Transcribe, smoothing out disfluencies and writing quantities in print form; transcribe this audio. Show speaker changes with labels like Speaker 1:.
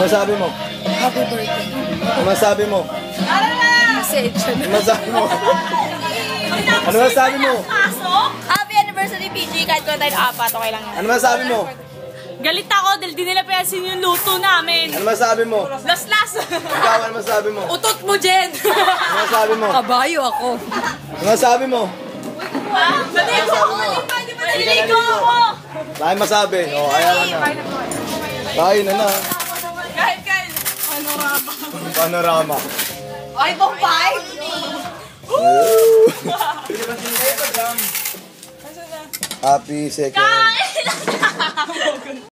Speaker 1: masabi mo?
Speaker 2: Happy birthday.
Speaker 1: Ano masabi mo?
Speaker 2: Message.
Speaker 1: Ano masabi mo? Ano masabi mo?
Speaker 2: Happy anniversary, PG. Kahit ko tayo 4, okay lang yan.
Speaker 1: Ano masabi mo?
Speaker 3: Galit ako dahil di nila payasin yung luto namin.
Speaker 1: Ano masabi mo?
Speaker 3: Las-las!
Speaker 1: Ikaw, ano masabi mo?
Speaker 3: Utot mo, Jen!
Speaker 1: Ano masabi mo?
Speaker 2: Kabayo ako.
Speaker 1: Ano masabi mo?
Speaker 3: Maligo ako! Maligo ako!
Speaker 1: Dahil masabi. O, ayan na. Kain na na.
Speaker 3: Kahit.
Speaker 1: Panorama.
Speaker 3: Ay, pong 5!
Speaker 1: Happy second.